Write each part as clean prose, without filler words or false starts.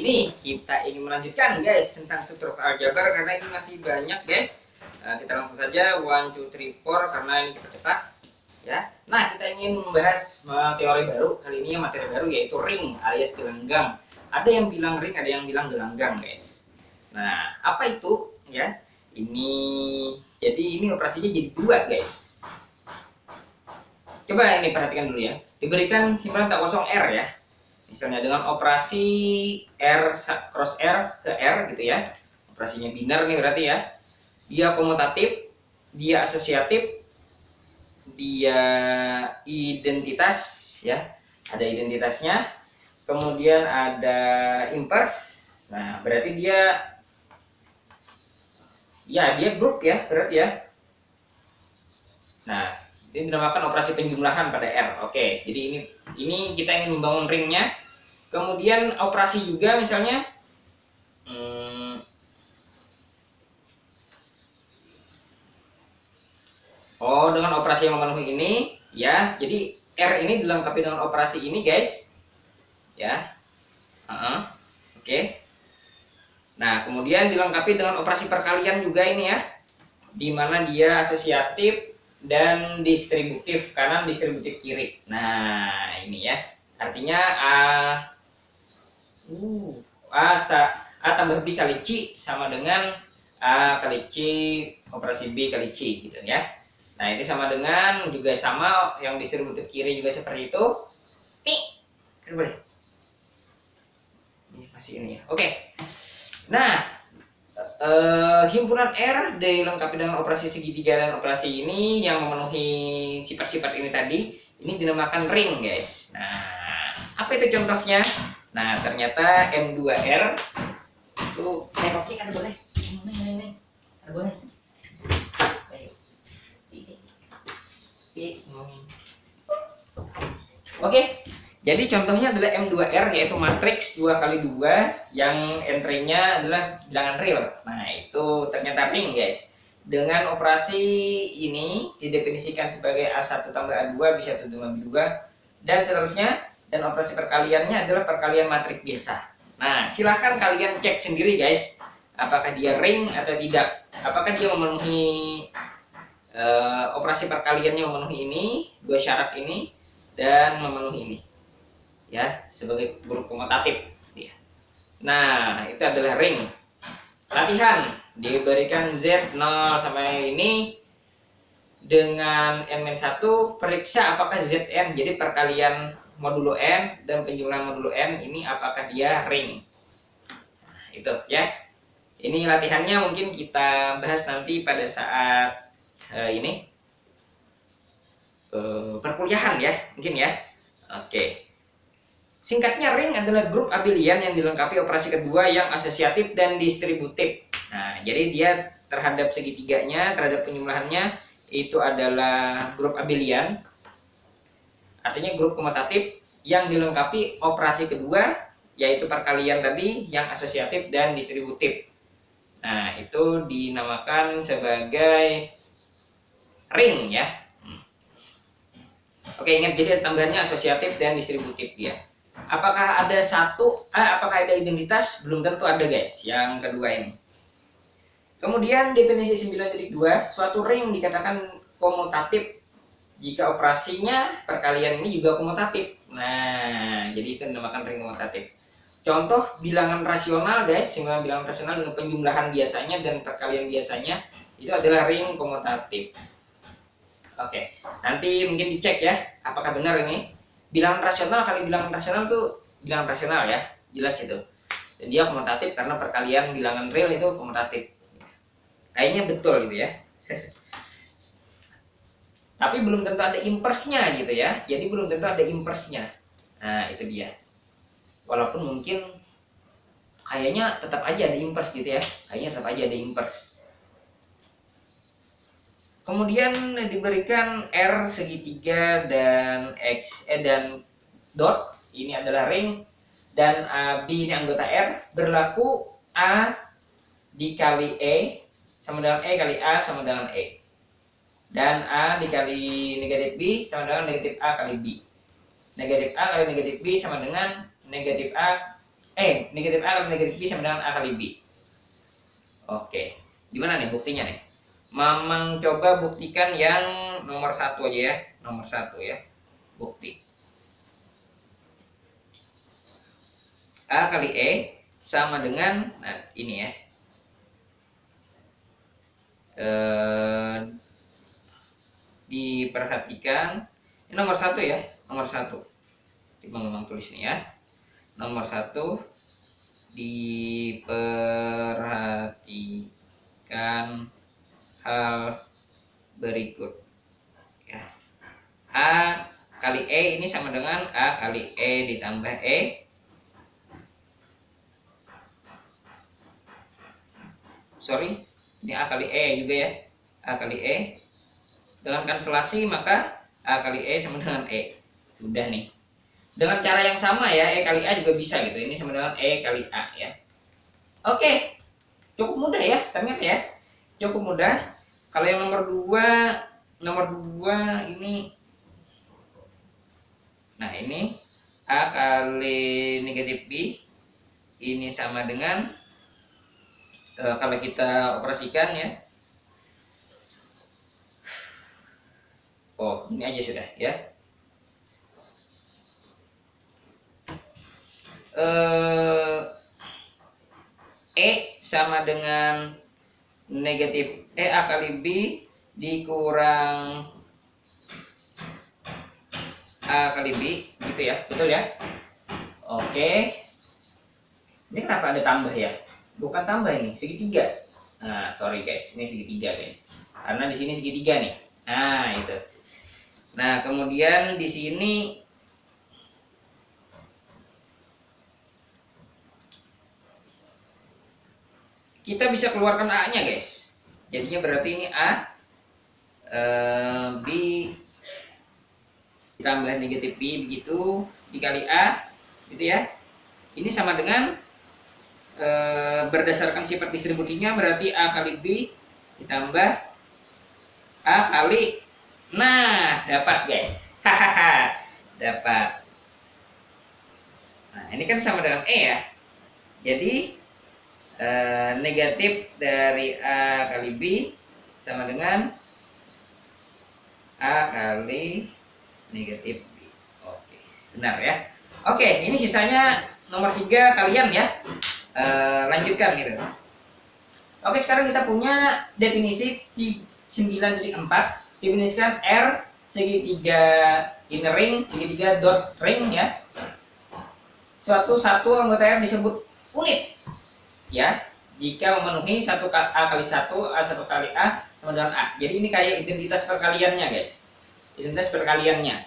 ini kita ingin melanjutkan guys tentang struktur aljabar karena ini masih banyak guys. Kita langsung saja 1, 2, 3, 4 karena ini cepat-cepat ya. Nah, kita ingin membahas teori baru kali ini, materi baru yaitu ring alias gelanggang. Ada yang bilang ring, ada yang bilang gelanggang guys. Nah, apa itu ya? Ini operasinya jadi dua guys. Coba ini perhatikan dulu ya. Diberikan himpunan tak kosong R ya. Misalnya dengan operasi R cross R ke R gitu ya. Operasinya biner nih berarti ya. Dia komutatif, dia asosiatif, dia identitas ya. Ada identitasnya. Kemudian ada inverse. Nah, berarti dia grup ya, berarti ya. Nah, ini dinamakan operasi penjumlahan pada R. Oke, jadi ini kita ingin membangun ringnya. Kemudian operasi juga misalnya dengan operasi yang memenuhi ini ya. Jadi R ini dilengkapi dengan operasi ini guys. Ya. Oke. Nah, kemudian dilengkapi dengan operasi perkalian juga ini ya. Di mana dia asosiatif dan distributif kanan, distributif kiri. Nah, ini ya. Artinya A tambah B kali C sama dengan A kali C operasi B kali C gitu ya. Nah, ini sama dengan juga sama yang distributif kiri juga seperti itu. Kan boleh. Ini masih ini ya. Oke. Nah, himpunan R dilengkapi dengan operasi segitiga dan operasi ini yang memenuhi sifat-sifat ini tadi, ini dinamakan ring guys. Nah, apa itu contohnya? Nah, ternyata M2R itu nengoknya kan boleh. Ini ada boleh. Oke. Jadi contohnya adalah M2R yaitu matriks 2x2 yang entry-nya adalah bilangan real. Nah, itu ternyata ring guys. Dengan operasi ini didefinisikan sebagai A1 tambah A2 bisa 1 tambah B2 dan seterusnya, dan operasi perkaliannya adalah perkalian matriks biasa. Nah, silahkan kalian cek sendiri guys, apakah dia ring atau tidak. Apakah dia memenuhi operasi perkaliannya memenuhi ini, dua syarat ini, dan memenuhi ini ya sebagai grup komutatif ya. Nah, itu adalah ring. Latihan diberikan Z 0 sampai ini dengan N-1, periksa apakah Zn, jadi perkalian modulo N dan penjumlahan modulo N ini apakah dia ring. Nah, itu ya. Ini latihannya mungkin kita bahas nanti pada saat perkuliahan ya, mungkin ya. Oke. Singkatnya, ring adalah grup abelian yang dilengkapi operasi kedua yang asosiatif dan distributif. Nah, jadi dia terhadap segitiganya, terhadap penjumlahannya itu adalah grup abelian. Artinya grup komutatif yang dilengkapi operasi kedua yaitu perkalian tadi yang asosiatif dan distributif. Nah, itu dinamakan sebagai ring ya. Oke, ingat, jadi ada tambahannya asosiatif dan distributif ya. Apakah ada apakah ada identitas? Belum tentu ada guys, yang kedua ini. Kemudian definisi 9.2, suatu ring dikatakan komutatif jika operasinya perkalian ini juga komutatif. Nah, jadi itu dinamakan ring komutatif. Contoh bilangan rasional guys, bilangan rasional dengan penjumlahan biasanya dan perkalian biasanya itu adalah ring komutatif. Oke, nanti mungkin dicek ya, apakah benar ini. Bilangan rasional kali bilangan rasional tuh bilangan rasional ya, jelas itu. Dan dia komutatif karena perkalian bilangan real itu komutatif. Kayaknya betul gitu ya. Tapi belum tentu ada inverse-nya gitu ya. Jadi belum tentu ada inverse-nya. Nah, itu dia. Walaupun mungkin kayaknya tetap aja ada inverse gitu ya. Kayaknya tetap aja ada inverse. Kemudian diberikan R segitiga dan dan dot, ini adalah ring, dan B ini anggota R, berlaku A dikali E sama dengan E kali A sama dengan E, dan A dikali negatif B sama dengan negatif A kali B. Negatif A kali negatif B sama dengan negatif A negatif A kali negatif B sama dengan A kali B. Oke, gimana nih buktinya nih? Mamang coba buktikan yang nomor 1 aja ya. Nomor 1 ya. Bukti. A kali E sama dengan, nah ini ya. Diperhatikan. Ini nomor 1 ya. Nomor 1. Coba Mamang tulis nih ya. Nomor 1. Diperhatikan hal berikut ya. A kali E ini sama dengan A kali E ditambah E. Sorry, ini A kali E juga ya. A kali E dengan kanselasi, maka A kali E sama dengan E. Sudah nih. Dengan cara yang sama ya, E kali A juga bisa gitu. Ini sama dengan E kali A ya. Oke, cukup mudah ya ternyata ya. Cukup mudah. Kalau yang nomor 2 ini, nah ini A kali negatif B ini sama dengan kalau kita operasikan ya. Oh, ini aja sudah ya. E sama dengan negatif A kali B dikurang A kali B gitu ya, betul ya. Oke, ini kenapa ada tambah ya? Bukan tambah, ini segitiga. Nah sorry guys, ini segitiga guys, karena di sini segitiga nih. Nah itu. Nah kemudian di sini kita bisa keluarkan A-nya guys. Jadinya berarti ini A B ditambah negatif B begitu dikali A gitu ya. Ini sama dengan berdasarkan sifat distributinya berarti A kali B ditambah A kali, nah dapat guys. Hahaha, dapat. Nah ini kan sama dengan E ya. Jadi negatif dari A kali B sama dengan A kali negatif B. Oke, benar ya. Oke, ini sisanya nomor 3 kalian ya. Lanjutkan gitu. Oke, sekarang kita punya definisi 9 dari 4. Definisikan R segitiga inner ring, segitiga dot ring ya. Satu anggota R disebut unit ya jika memenuhi A kali 1 A1 kali A sama dengan A. Jadi ini kayak identitas perkaliannya guys, identitas perkaliannya.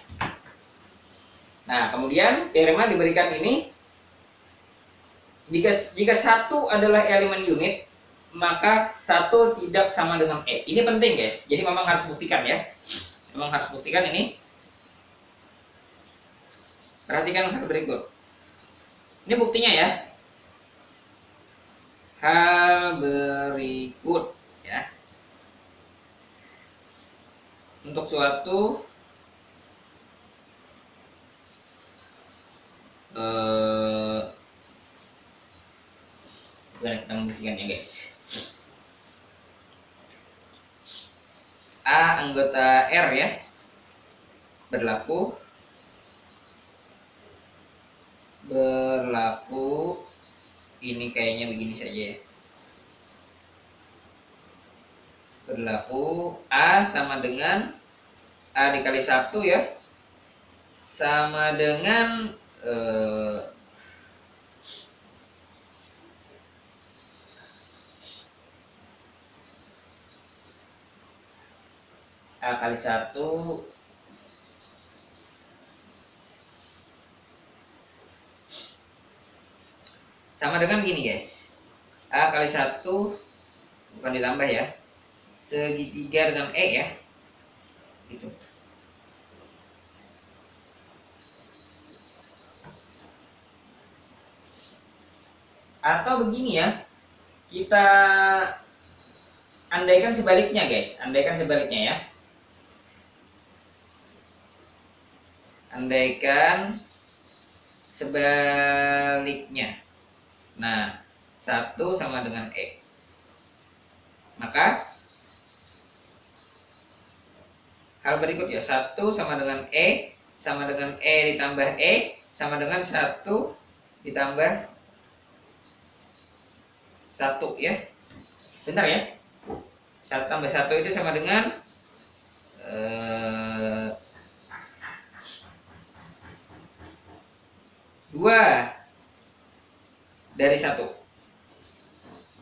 Nah kemudian teorema diberikan ini, jika 1 adalah elemen unit maka 1 tidak sama dengan E. Ini penting guys, jadi memang harus buktikan ya, memang harus buktikan ini. Perhatikan hal berikut, ini buktinya ya. Hal berikut ya, untuk suatu gimana kita membuktikannya guys. A anggota R ya berlaku ini kayaknya begini saja ya. Berlaku A sama dengan A dikali 1 ya, sama dengan A kali 1 sama dengan gini guys. A kali 1 bukan ditambah ya, segitiga dengan E ya gitu. Atau begini ya, kita andaikan sebaliknya guys, andaikan sebaliknya ya. Andaikan sebaliknya. Nah, 1 sama dengan E. Maka hal berikutnya, 1 sama dengan E ditambah E sama dengan 1 ditambah 1 ya. Bentar ya. 1 tambah 1 itu sama dengan 2 dari 1.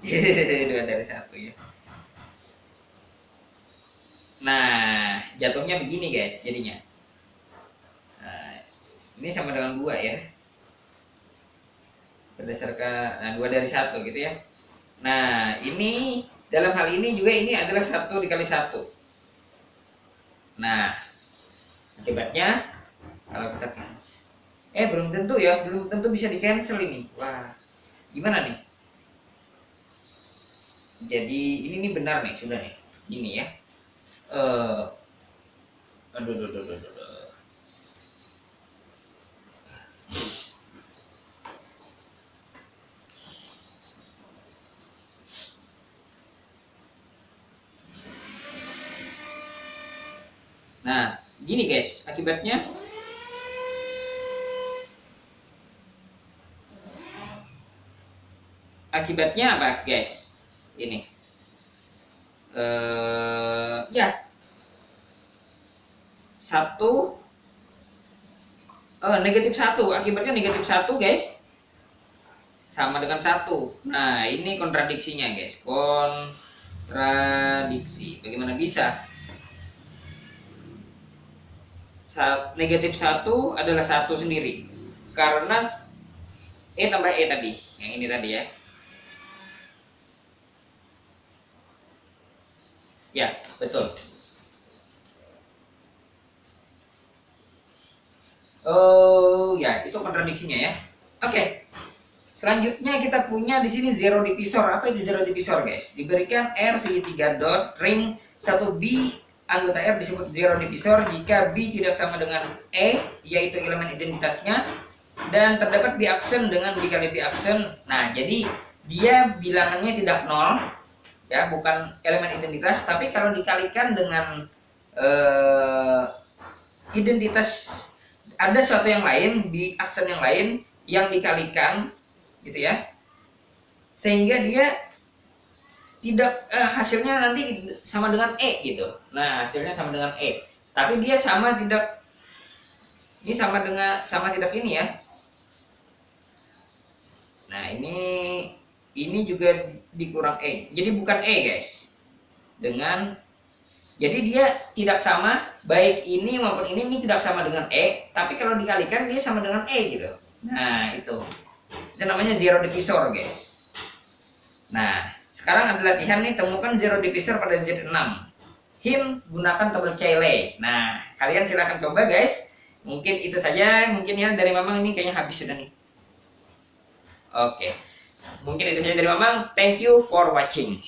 2 dari 1 ya. Nah, jatuhnya begini guys jadinya. Nah, ini sama dengan 2 ya. Berdasarkan 2 dari 1 gitu ya. Nah, ini dalam hal ini juga ini adalah 1 dikali 1. Nah, akibatnya kalau kita belum tentu ya, belum tentu bisa di-cancel ini. Wah, gimana nih? Jadi ini benar nih, sudah nih. Gini ya. Aduh. Nah, gini guys, akibatnya apa guys? Ini ya 1 negatif 1, akibatnya negatif 1 guys sama dengan 1. Nah, ini kontradiksinya guys, kontradiksi. Bagaimana bisa? Negatif 1 adalah 1 sendiri karena E tambah E tadi, yang ini tadi ya. Ya, betul. Oh ya, itu kontradiksinya ya. Oke. Selanjutnya kita punya di sini zero divisor. Apa itu zero divisor, guys? Diberikan R segitiga dot ring 1B, anggota R disebut zero divisor jika B tidak sama dengan E, yaitu elemen identitasnya, dan terdapat B aksen dengan B kali B aksen. Nah, jadi dia bilangannya tidak nol, ya, bukan elemen identitas, tapi kalau dikalikan dengan identitas, ada suatu yang lain, B aksen yang lain yang dikalikan gitu ya, sehingga dia tidak hasilnya nanti sama dengan E gitu. Nah, hasilnya sama dengan E, tapi dia sama tidak, ini sama tidak ini ya. Nah, ini juga dikurang E, jadi bukan E guys. Jadi dia tidak sama, baik ini maupun ini tidak sama dengan E, tapi kalau dikalikan dia sama dengan E gitu. Nah, itu namanya zero divisor guys. Nah, sekarang ada latihan nih, temukan zero divisor pada Z6. Hint, gunakan tabel Cayley. Nah, kalian silahkan coba guys. Mungkin itu saja, mungkin ya dari Mamang ini kayaknya habis sudah nih. Oke. Mungkin itu saja dari Mamang. Thank you for watching.